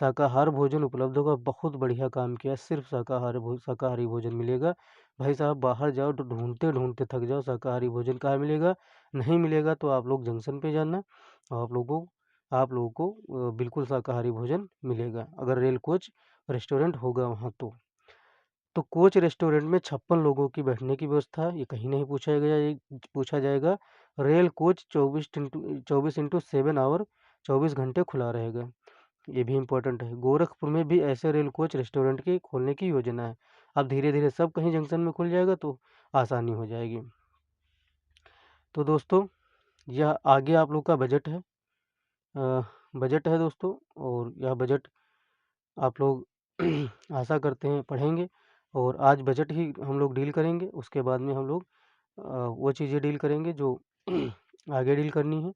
शाकाहार भोजन उपलब्ध होगा, बहुत बढ़िया काम किया, सिर्फ शाकाहारी भोजन मिलेगा। भाई साहब बाहर जाओ तो ढूंढते ढूंढते थक जाओ, शाकाहारी भोजन कहाँ मिलेगा, नहीं मिलेगा तो आप लोग जंक्शन पे जाना, आप लोगों को बिल्कुल शाकाहारी भोजन मिलेगा, अगर रेल कोच रेस्टोरेंट होगा वहाँ तो कोच रेस्टोरेंट में 56 लोगों की बैठने की व्यवस्था है, ये कहीं नहीं पूछा जाएगा। रेल कोच 24x7 आवर 24 घंटे खुला रहेगा, ये भी इम्पोर्टेंट है। गोरखपुर में भी ऐसे रेल कोच रेस्टोरेंट की खोलने की योजना है। अब धीरे धीरे सब कहीं जंक्शन में खुल जाएगा तो आसानी हो जाएगी। तो दोस्तों यह आगे आप लोग का बजट है, दोस्तों, और यह बजट आप लोग आशा करते हैं पढ़ेंगे, और आज बजट ही हम लोग डील करेंगे, उसके बाद में हम लोग वो चीज़ें डील करेंगे जो आगे डील करनी है,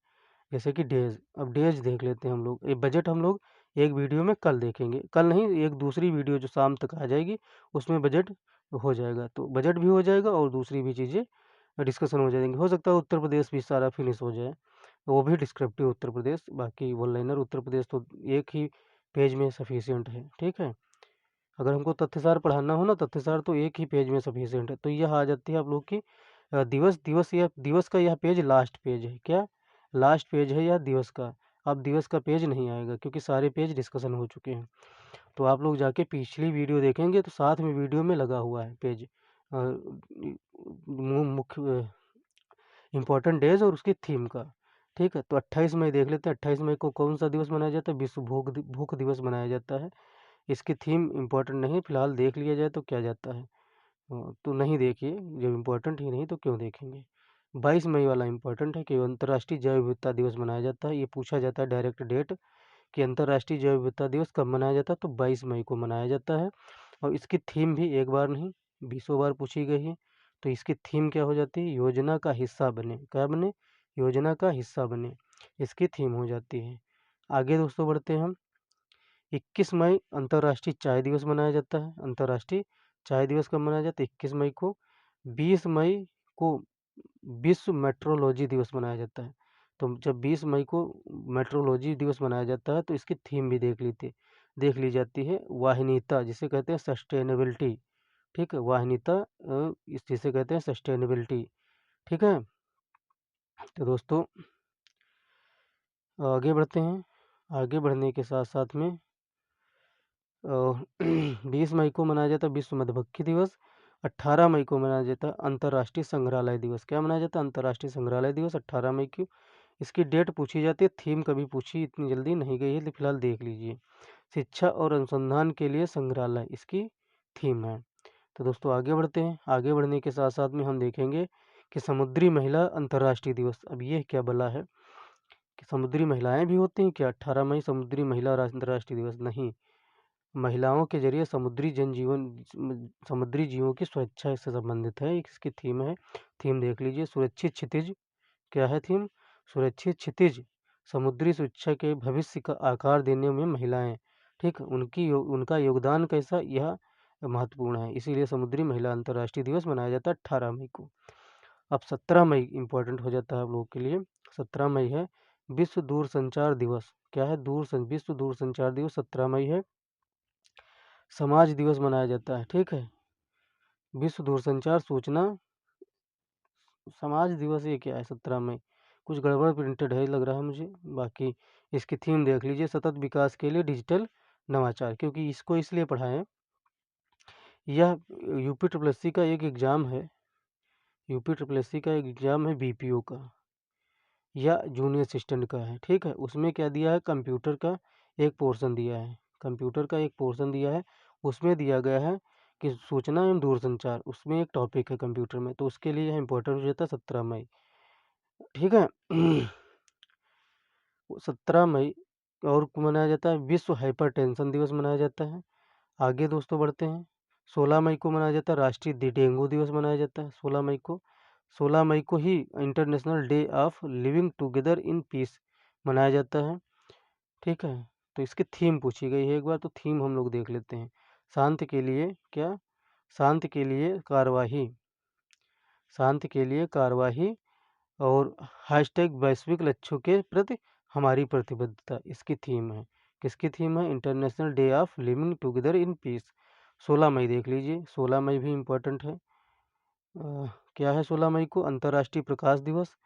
जैसे कि डेज। अब डेज देख लेते हैं हम लोग, ये बजट हम लोग एक वीडियो में कल देखेंगे, कल नहीं, एक दूसरी वीडियो जो शाम तक आ जाएगी उसमें बजट हो जाएगा, तो बजट भी हो जाएगा और दूसरी भी चीज़ें डिस्कशन हो जाएंगे। हो सकता है उत्तर प्रदेश भी सारा फिनिश हो जाए, वो भी डिस्क्रिप्टिव उत्तर प्रदेश, बाकी वन लाइनर उत्तर प्रदेश तो एक ही पेज में सफिशिएंट है, ठीक है। अगर हमको तथ्यसार पढ़ाना हो ना, तथ्यसार तो एक ही पेज में सफिशिएंट है। तो यह आ जाती है आप लोग की दिवस का यह पेज लास्ट पेज है, क्या लास्ट पेज है यह दिवस का। अब दिवस का पेज नहीं आएगा क्योंकि सारे पेज डिस्कशन हो चुके हैं। तो आप लोग जाके पिछली वीडियो देखेंगे तो साथ में वीडियो में लगा हुआ है पेज, मुख्य इम्पोर्टेंट डेज और उसकी थीम का, ठीक है। तो 28 मई देख लेते हैं, 28 मई को कौन सा दिवस मनाया जाता है, विश्व भूख दिवस मनाया जाता है। इसकी थीम इम्पोर्टेंट नहीं, फिलहाल देख लिया जाए तो क्या जाता है, तो नहीं देखिए, जब इम्पोर्टेंट ही नहीं तो क्यों देखेंगे। 22 मई वाला इम्पोर्टेंट है कि अंतर्राष्ट्रीय जैव विविधता दिवस मनाया जाता है, ये पूछा जाता है डायरेक्ट डेट कि अंतर्राष्ट्रीय जैव विविधता दिवस कब मनाया जाता है, तो 22 मई को मनाया जाता है। और इसकी थीम भी एक बार नहीं 20 बार पूछी गई है। तो इसकी थीम क्या हो जाती है, योजना का हिस्सा बने, क्या बने, योजना का हिस्सा बने, इसकी थीम हो जाती है। आगे दोस्तों बढ़ते हैं हम। 21 मई अंतर्राष्ट्रीय चाय दिवस मनाया जाता है, अंतर्राष्ट्रीय चाय दिवस कब मनाया जाता है, 21 मई को। 20 मई को विश्व मेट्रोलॉजी दिवस मनाया जाता है। तो जब 20 मई को मेट्रोलॉजी दिवस मनाया जाता है तो इसकी थीम भी देख ली जाती है, वाहिनीता, जिसे कहते हैं सस्टेनेबिलिटी, ठीक है, वाहिनीता जिसे कहते हैं सस्टेनेबिलिटी, ठीक है। तो दोस्तों आगे बढ़ते हैं, आगे बढ़ने के साथ साथ में 20 मई को मनाया जाता है विश्व मधुमक्खी दिवस। 18 मई को मनाया जाता है अंतर्राष्ट्रीय संग्रहालय दिवस, क्या मनाया जाता है, अंतर्राष्ट्रीय संग्रहालय दिवस 18 मई की। इसकी डेट पूछी जाती है, थीम कभी पूछी इतनी जल्दी नहीं गई है, तो फिलहाल देख लीजिए। शिक्षा और अनुसंधान के लिए संग्रहालय इसकी थीम है। तो दोस्तों आगे बढ़ते हैं, आगे बढ़ने के साथ साथ में हम देखेंगे कि समुद्री महिला अंतर्राष्ट्रीय दिवस। अब ये क्या बला है कि समुद्री महिलाएं भी होती हैं क्या, 18 मई समुद्री महिला अंतर्राष्ट्रीय दिवस नहीं, महिलाओं के जरिए समुद्री जीवों की सुरक्षा से संबंधित है, इसकी थीम है। थीम देख लीजिए, सुरक्षित क्षितिज, क्या है थीम, सुरक्षित क्षितिज, समुद्री सुरक्षा के भविष्य का आकार देने में महिलाएं, ठीक, उनका योगदान कैसा, यह महत्वपूर्ण है, इसीलिए समुद्री महिला अंतर्राष्ट्रीय दिवस मनाया जाता है 18 मई को। अब 17 मई इंपॉर्टेंट हो जाता है आप लोगों के लिए। 17 मई है विश्व दूरसंचार दिवस, क्या है, विश्व दूरसंचार दिवस 17 मई है। समाज दिवस मनाया जाता है, ठीक है, विश्व दूरसंचार सूचना समाज दिवस, ये क्या है 17 मई, कुछ गड़बड़ प्रिंटेड है लग रहा है मुझे। बाकी इसकी थीम देख लीजिए, सतत विकास के लिए डिजिटल नवाचार, क्योंकि इसको इसलिए पढ़ाएं, यह यूपी ट्रिपल एस सी का एक एग्ज़ाम है, यूपी ट्रिपल एस सी का एक एग्ज़ाम है बीपीओ का या जूनियर असिस्टेंट का है, ठीक है। उसमें क्या दिया है, कंप्यूटर का एक पोर्शन दिया है, कंप्यूटर का एक पोर्शन दिया है, उसमें दिया गया है कि सूचना एवं दूरसंचार, उसमें एक टॉपिक है कंप्यूटर में, तो उसके लिए इम्पोर्टेंट हो जाता है 17 मई, ठीक है। 17 मई और मनाया जाता है विश्व हाइपरटेंशन दिवस मनाया जाता है। आगे दोस्तों बढ़ते हैं, 16 मई को मनाया जाता है राष्ट्रीय डेंगू दिवस मनाया जाता है 16 मई को। 16 मई को ही international day of living together in peace मनाया जाता है, ठीक है। तो इसकी थीम पूछी गई है एक बार, तो थीम हम लोग देख लेते हैं, शांति के लिए क्या, शांति के लिए कार्यवाही, शांति के लिए कार्यवाही और हैशटैग वैश्विक लक्ष्यों के प्रति हमारी प्रतिबद्धता, इसकी थीम है। किसकी थीम है? International day of living together in piece. 16 मई देख लीजिए, 16 मई भी इम्पोर्टेंट है। क्या है 16 मई को? अंतर्राष्ट्रीय प्रकाश दिवस।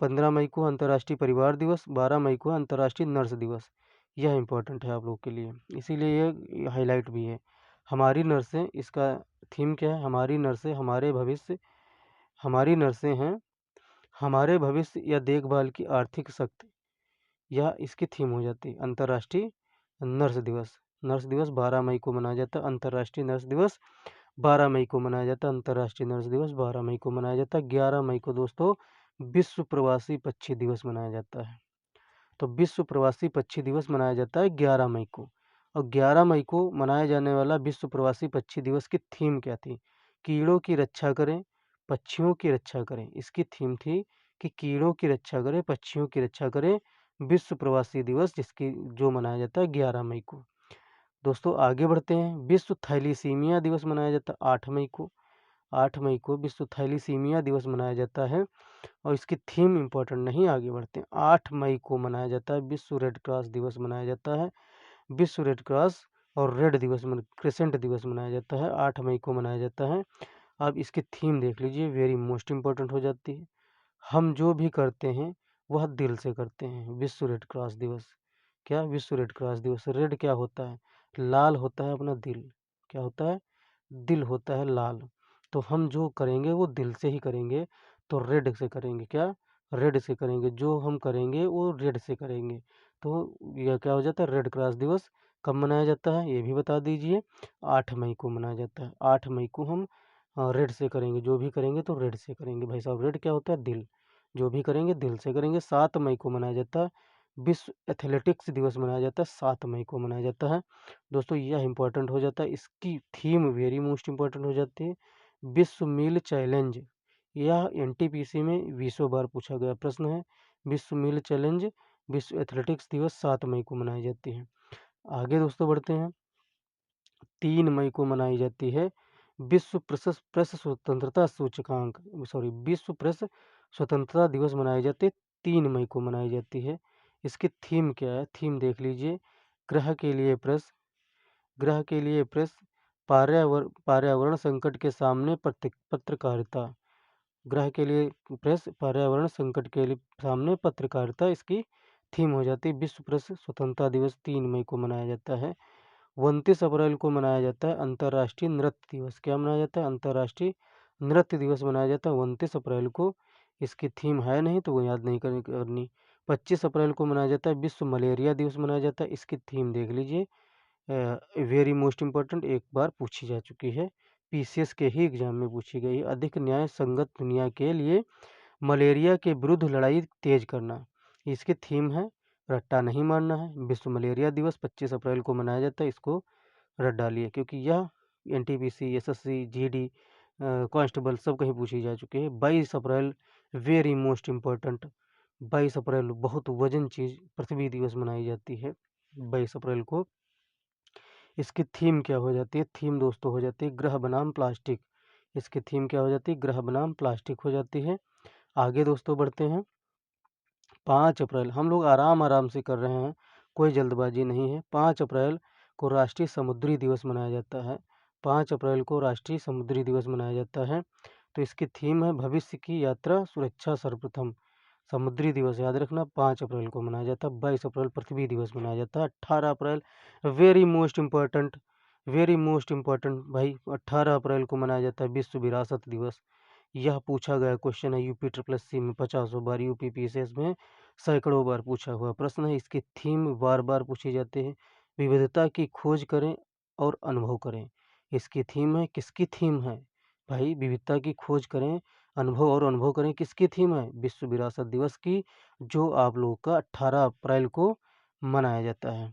15 मई को अंतर्राष्ट्रीय परिवार दिवस। 12 मई को अंतर्राष्ट्रीय नर्स दिवस। यह इम्पोर्टेंट है आप लोग के लिए, इसीलिए ये हाईलाइट भी है। हमारी नर्सें, इसका थीम क्या है? हमारी नर्सें हमारे भविष्य, हमारी नर्सें हैं हमारे भविष्य या देखभाल की आर्थिक शक्ति, यह इसकी थीम हो जाती है। अंतर्राष्ट्रीय नर्स दिवस। नर्स दिवस 12 मई को मनाया जाता है। अंतर्राष्ट्रीय नर्स दिवस 12 मई को मनाया जाता है। अंतर्राष्ट्रीय नर्स दिवस 12 मई को मनाया जाता है। 11 मई को दोस्तों विश्व प्रवासी पक्षी दिवस मनाया जाता है। तो विश्व प्रवासी पक्षी दिवस मनाया जाता है 11 मई को। और 11 मई को मनाया जाने वाला विश्व प्रवासी पक्षी दिवस की थीम क्या थी? कीड़ों की रक्षा करें, पक्षियों की रक्षा करें। इसकी थीम थी कि कीड़ों की रक्षा करें, पक्षियों की रक्षा करें, विश्व प्रवासी दिवस, जिसकी जो मनाया जाता है 11 मई को। दोस्तों आगे बढ़ते हैं। विश्व थैलीसीमिया दिवस मनाया जाता है 8 मई को। 8 मई को विश्व थैलीसीमिया दिवस मनाया जाता है और इसकी थीम इम्पोर्टेंट नहीं, आगे बढ़ते हैं। 8 मई को मनाया जाता है विश्व रेड क्रॉस दिवस मनाया जाता है। विश्व रेड क्रॉस और रेड दिवस क्रिसेंट दिवस मनाया जाता है, 8 मई को मनाया जाता है। अब इसकी थीम देख लीजिए, वेरी मोस्ट इम्पोर्टेंट हो जाती है। हम जो भी करते हैं वह दिल से करते हैं। विश्व रेड क्रॉस दिवस। क्या? विश्व रेड क्रॉस दिवस। रेड क्या होता है? लाल होता है अपना दिल। क्या होता है? दिल होता है लाल। तो हम जो करेंगे वो दिल से ही करेंगे, तो रेड से करेंगे। क्या? रेड से करेंगे। जो हम करेंगे वो रेड से करेंगे। तो यह क्या हो जाता है? रेड क्रॉस दिवस। कब मनाया जाता है ये भी बता दीजिए। 8 मई को मनाया जाता है। 8 मई को हम रेड से करेंगे, जो भी करेंगे तो रेड से करेंगे। भाई साहब रेड क्या होता है? दिल। जो भी करेंगे दिल से करेंगे। 7 मई को मनाया जाता है विश्व एथलेटिक्स दिवस मनाया जाता है, 7 मई को मनाया जाता है। दोस्तों यह इम्पोर्टेंट हो जाता है, इसकी थीम वेरी मोस्ट इम्पोर्टेंट हो जाती है। विश्व मील चैलेंज, यह एनटीपीसी में 20 बार पूछा गया प्रश्न है। विश्व मील चैलेंज, विश्व एथलेटिक्स दिवस 7 मई को मनाई जाती है। आगे दोस्तों बढ़ते हैं। 3 मई को मनाई जाती है विश्व प्रेस स्वतंत्रता सूचकांक, विश्व प्रेस स्वतंत्रता दिवस मनाए जाते हैं। 3 मई को मनाई जाती है। इसकी थीम क्या है? थीम देख लीजिए। ग्रह के लिए प्रेस, ग्रह के लिए प्रेस, पर्यावरण संकट के सामने पत्रकारिता। ग्रह के लिए प्रेस, पर्यावरण संकट के लिए सामने पत्रकारिता, इसकी थीम हो जाती है। विश्व प्रेस स्वतंत्रता दिवस 3 मई को मनाया जाता है। 29 अप्रैल को मनाया जाता है अंतर्राष्ट्रीय नृत्य दिवस। क्या मनाया जाता है? अंतर्राष्ट्रीय नृत्य दिवस मनाया जाता है 29 अप्रैल को। इसकी थीम है नहीं तो वो याद नहीं करनी। 25 अप्रैल को मनाया जाता है विश्व मलेरिया दिवस मनाया जाता है। इसकी थीम देख लीजिए, वेरी मोस्ट इम्पोर्टेंट, एक बार पूछी जा चुकी है, पीसीएस के ही एग्जाम में पूछी गई है। अधिक न्याय संगत दुनिया के लिए मलेरिया के विरुद्ध लड़ाई तेज करना, इसकी थीम है। रट्टा नहीं मारना है। विश्व मलेरिया दिवस 25 अप्रैल को मनाया जाता है, इसको रट डालिए क्योंकि यह एनटीपीसी, एसएससी, जीडी, कांस्टेबल सब कहीं पूछी जा चुकी है। 22 अप्रैल वेरी मोस्ट इम्पोर्टेंट, 22 अप्रैल बहुत वजन चीज पृथ्वी दिवस मनाई जाती है 22 अप्रैल को। इसकी थीम क्या हो जाती है? थीम दोस्तों हो जाती है ग्रह बनाम प्लास्टिक। इसकी थीम क्या हो जाती है? ग्रह बनाम प्लास्टिक हो जाती है। आगे दोस्तों बढ़ते हैं। 5 अप्रैल हम लोग आराम आराम से कर रहे हैं, कोई जल्दबाजी नहीं है। 5 अप्रैल को राष्ट्रीय समुद्री दिवस मनाया जाता है। 5 अप्रैल को राष्ट्रीय समुद्री दिवस मनाया जाता है। तो इसकी थीम है भविष्य की यात्रा सुरक्षा सर्वप्रथम। समुद्री दिवस याद रखना 5 अप्रैल को मनाया जाता है। 22 अप्रैल पृथ्वी दिवस मनाया जाता है। 18 अप्रैल very most important, very most important भाई, 18 अप्रैल को मनाया जाता है विश्व विरासत दिवस। यह पूछा गया क्वेश्चन है यूपी ट्रिपल एस सी में 50 बार, यूपी पीसीएस में सैकड़ों बार पूछा हुआ प्रश्न है। इसकी थीम बार बार पूछे जाते हैं। विविधता की खोज करें और अनुभव करें, इसकी थीम है। किसकी थीम है भाई? विविधता की खोज करें, अनुभव करें, किसकी थीम है? विश्व विरासत दिवस की, जो आप लोगों का 18 अप्रैल को मनाया जाता है।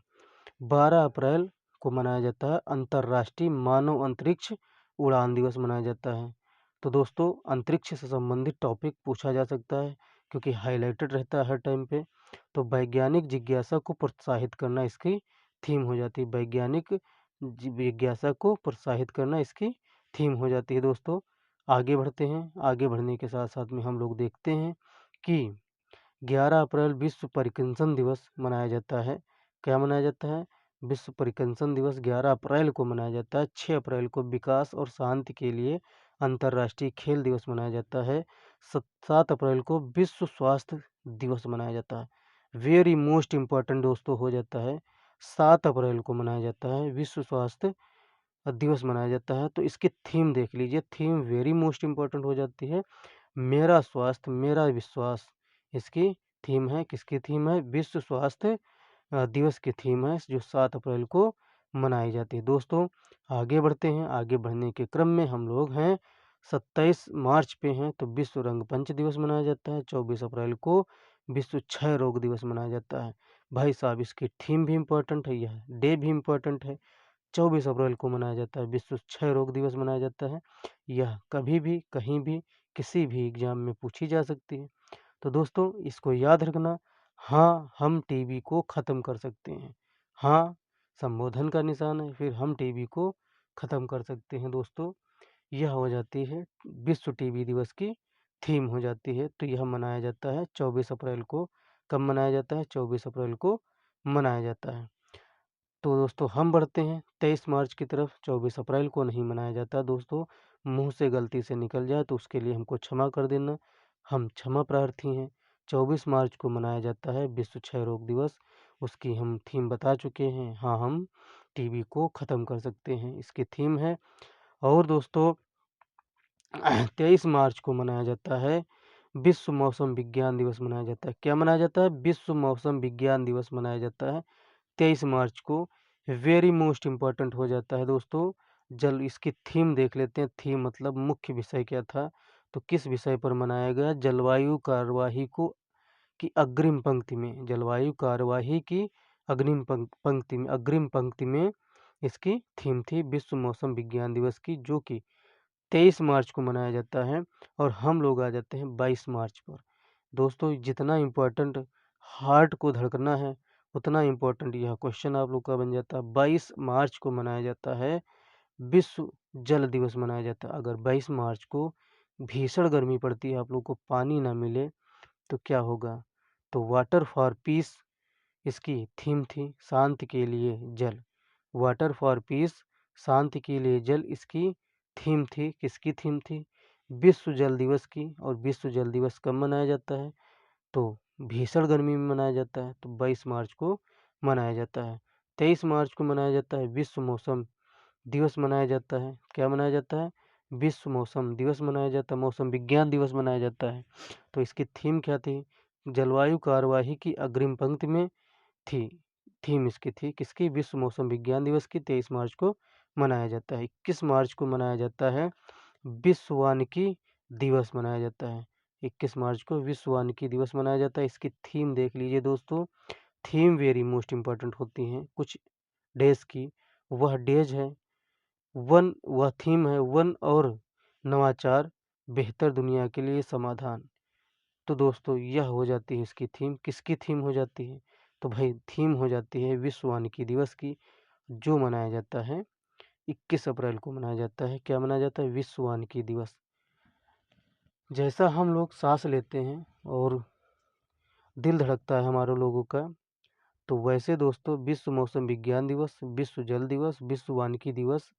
12 अप्रैल को मनाया जाता है अंतर्राष्ट्रीय मानव अंतरिक्ष उड़ान दिवस मनाया जाता है। तो दोस्तों अंतरिक्ष से संबंधित टॉपिक पूछा जा सकता है क्योंकि हाईलाइटेड रहता है हर टाइम पे। तो वैज्ञानिक जिज्ञासा को प्रोत्साहित करना इसकी थीम हो जाती है। वैज्ञानिक जिज्ञासा को प्रोत्साहित करना इसकी थीम हो जाती है। दोस्तों आगे बढ़ते हैं। आगे बढ़ने के साथ साथ में हम लोग देखते हैं कि 11 अप्रैल विश्व पार्किंसन दिवस मनाया जाता है। क्या मनाया जाता है? विश्व परिकंसन दिवस 11 अप्रैल को मनाया जाता है। 6 अप्रैल को विकास और शांति के लिए अंतर्राष्ट्रीय खेल दिवस मनाया जाता है। 7 अप्रैल को विश्व स्वास्थ्य दिवस मनाया जाता है। वेरी मोस्ट इम्पोर्टेंट दोस्तों हो जाता है 7 अप्रैल को मनाया जाता है विश्व स्वास्थ्य दिवस मनाया जाता है। तो इसकी थीम देख लीजिए, थीम वेरी मोस्ट इम्पोर्टेंट हो जाती है। मेरा स्वास्थ्य मेरा विश्वास इसकी थीम है। किसकी थीम है? विश्व स्वास्थ्य दिवस की थीम है जो 7 अप्रैल को मनाई जाती है। दोस्तों आगे बढ़ते हैं। आगे बढ़ने के क्रम में हम लोग हैं 27 मार्च पे हैं तो विश्व रंगपंच दिवस मनाया जाता है। 24 अप्रैल को विश्व क्षय रोग दिवस मनाया जाता है। भाई साहब इसकी थीम भी इम्पोर्टेंट है, यह डे भी इम्पोर्टेंट है। 24 अप्रैल को मनाया जाता है विश्व क्षय रोग दिवस मनाया जाता है। यह कभी भी कहीं भी किसी भी एग्जाम में पूछी जा सकती है। तो दोस्तों इसको याद रखना। हाँ, हम टीबी को ख़त्म कर सकते हैं। हाँ, संबोधन का निशान है, फिर हम टीबी को ख़त्म कर सकते हैं दोस्तों। यह हो जाती है विश्व टीबी दिवस की थीम हो जाती है। तो यह मनाया जाता है 24 अप्रैल को। कब मनाया जाता है? 24 अप्रैल को मनाया जाता है। तो दोस्तों हम बढ़ते हैं 23 मार्च की तरफ। 24 अप्रैल को नहीं मनाया जाता दोस्तों। मुँह से गलती से निकल जाए तो उसके लिए हमको क्षमा कर देना, हम क्षमा प्रार्थी हैं। 24 मार्च को मनाया जाता है विश्व क्षय रोग दिवस। उसकी हम थीम बता चुके हैं। हाँ, हम टीबी को ख़त्म कर सकते हैं, इसकी थीम है। और दोस्तों 23 मार्च को मनाया जाता है विश्व मौसम विज्ञान दिवस मनाया जाता है। क्या मनाया जाता है? विश्व मौसम विज्ञान दिवस मनाया जाता है 23 मार्च को। वेरी मोस्ट इम्पोर्टेंट हो जाता है दोस्तों। जल इसकी थीम देख लेते हैं। थीम मतलब मुख्य विषय क्या था? तो किस विषय पर मनाया गया? जलवायु कार्यवाही को की अग्रिम पंक्ति में, जलवायु कार्यवाही की अग्रिम पंक्ति में इसकी थीम थी विश्व मौसम विज्ञान दिवस की, जो कि 23 मार्च को मनाया जाता है। और हम लोग आ जाते हैं 22 मार्च पर। दोस्तों जितना इम्पोर्टेंट हार्ट को धड़कना है उतना इम्पोर्टेंट यह क्वेश्चन आप लोग का बन जाता है। 22 मार्च को मनाया जाता है विश्व जल दिवस मनाया जाता है। अगर 22 मार्च को भीषण गर्मी पड़ती है, आप लोग को पानी ना मिले तो क्या होगा? तो वाटर फॉर पीस इसकी थीम थी, शांति के लिए जल। वाटर फॉर पीस शांति के लिए जल इसकी थीम थी। किसकी थीम थी? विश्व जल दिवस की। और विश्व जल दिवस कब मनाया जाता है? तो भीषण गर्मी में मनाया जाता है, तो 22 मार्च को मनाया जाता है। 23 मार्च को मनाया जाता है विश्व मौसम दिवस मनाया जाता है। क्या मनाया जाता है? विश्व मौसम दिवस मनाया जाता है, मौसम विज्ञान दिवस मनाया जाता है। तो इसकी थीम क्या थी? जलवायु कार्यवाही की अग्रिम पंक्ति में थी। थीम इसकी थी किसकी? विश्व मौसम विज्ञान दिवस की। 23 मार्च को मनाया जाता है। 21 मार्च को मनाया जाता है विश्व वानिकी दिवस मनाया जाता है। 21 मार्च को विश्व वानिकी दिवस मनाया जाता है। इसकी थीम देख लीजिए दोस्तों। थीम वेरी मोस्ट इम्पोर्टेंट होती हैं कुछ डेज की। वह डेज है वह थीम है वन और नवाचार, बेहतर दुनिया के लिए समाधान। तो दोस्तों यह हो जाती है इसकी थीम। किसकी थीम हो जाती है? तो भाई थीम हो जाती है विश्व वानिकी दिवस की, जो मनाया जाता है 21 अप्रैल को मनाया जाता है। क्या मनाया जाता है? विश्व वानिकी दिवस। जैसा हम लोग सांस लेते हैं और दिल धड़कता है हमारे लोगों का, तो वैसे दोस्तों विश्व मौसम विज्ञान दिवस, विश्व जल दिवस, विश्व वानिकी दिवस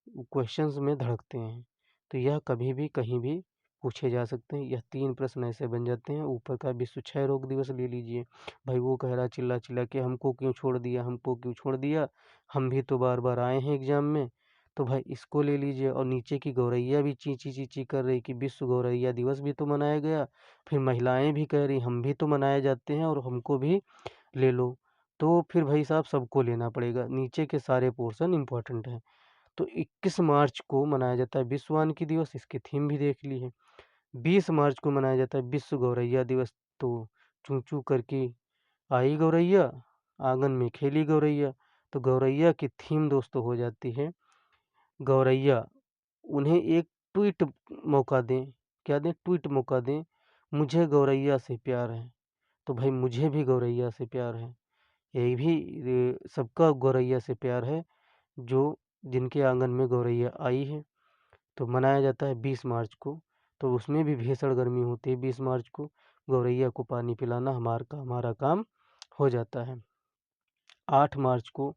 क्वेश्चंस में धड़कते हैं। तो यह कभी भी कहीं भी पूछे जा सकते हैं। यह 3 प्रश्न ऐसे बन जाते हैं। ऊपर का विश्व क्षय रोग दिवस ले लीजिए। भाई वो कह रहा चिल्ला चिल्ला के हमको क्यों छोड़ दिया, हमको क्यों छोड़ दिया, हम भी तो बार बार आए हैं एग्जाम में। तो भाई इसको ले लीजिए। और नीचे की गौरैया भी चींची चींची कर रही कि विश्व गौरैया दिवस भी तो मनाया गया। फिर महिलाएं भी कह रही हम भी तो मनाए जाते हैं और हमको भी ले लो। तो फिर भाई साहब सबको लेना पड़ेगा। नीचे के सारे पोर्शन इंपॉर्टेंट हैं। तो 21 मार्च को मनाया जाता है विश्व वानिकी दिवस। इसकी थीम भी देख ली है। 20 मार्च को मनाया जाता है विश्व गौरैया दिवस। तो चूं चूं करके आई गौरैया, आंगन में खेली गौरैया। तो गौरैया की थीम दोस्तों हो जाती है गौरैया, उन्हें एक ट्वीट मौका दें। क्या दें? ट्वीट मौका दें। मुझे गौरैया से प्यार है। तो भाई मुझे भी गौरैया से प्यार है। ये भी सबका गौरैया से प्यार है जो जिनके आंगन में गौरैया आई है। तो मनाया जाता है 20 मार्च को। तो उसमें भी भीषण गर्मी होती है। 20 मार्च को गौरैया को पानी पिलाना हमारा काम हो जाता है। 8 मार्च को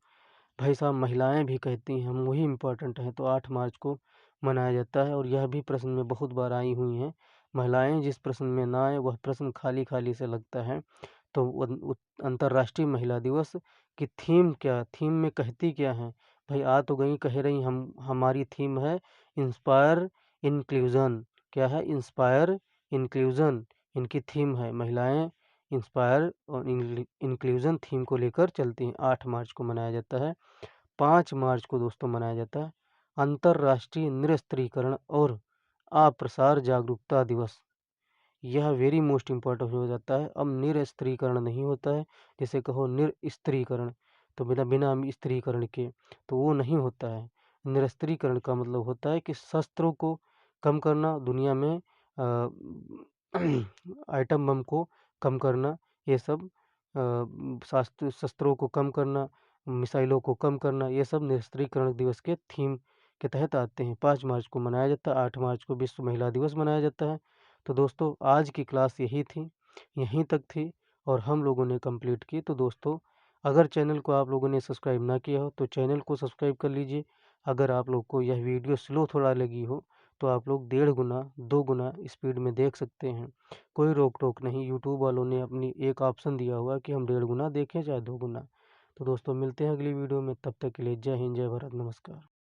भाई साहब महिलाएं भी कहती हैं हम वही इम्पोर्टेंट हैं, तो 8 मार्च को मनाया जाता है। और यह भी प्रश्न में बहुत बार आई हुई हैं, महिलाएं जिस प्रश्न में ना आए वह प्रश्न खाली खाली से लगता है। तो अंतर्राष्ट्रीय महिला दिवस की थीम क्या, थीम में कहती क्या है? भाई आ तो गई, कह रही हम हमारी थीम है इंस्पायर इंक्लूजन। क्या है? इंस्पायर इंक्लूजन इनकी थीम है। महिलाएं इंस्पायर और इंक्लूजन थीम को लेकर चलती हैं। 8 मार्च को मनाया जाता है। 5 मार्च को दोस्तों मनाया जाता है अंतर्राष्ट्रीय निरस्त्रीकरण और अप्रसार जागरूकता दिवस। यह वेरी मोस्ट इम्पोर्टेंट हो जाता है। अब निरस्त्रीकरण नहीं होता है, जैसे कहो निरस्त्रीकरण, तो बिना बिना स्त्रीकरण के, तो वो नहीं होता है। निरस्त्रीकरण का मतलब होता है कि शस्त्रों को कम करना, दुनिया में आइटम बम को कम करना, ये सब शस्त्रों को कम करना, मिसाइलों को कम करना, ये सब निरस्त्रीकरण दिवस के थीम के तहत आते हैं। 5 मार्च को मनाया जाता है। 8 मार्च को विश्व महिला दिवस मनाया जाता है। तो दोस्तों आज की क्लास यही थी, यहीं तक थी और हम लोगों ने कंप्लीट की। तो दोस्तों अगर चैनल को आप लोगों ने सब्सक्राइब ना किया हो तो चैनल को सब्सक्राइब कर लीजिए। अगर आप लोग को यह वीडियो स्लो थोड़ा लगी हो तो आप लोग 1.5 गुना 2 गुना स्पीड में देख सकते हैं, कोई रोक टोक नहीं। यूट्यूब वालों ने अपनी एक ऑप्शन दिया हुआ है कि हम 1.5 गुना देखें चाहे 2 गुना। तो दोस्तों मिलते हैं अगली वीडियो में, तब तक के लिए जय हिंद, जय भारत, नमस्कार।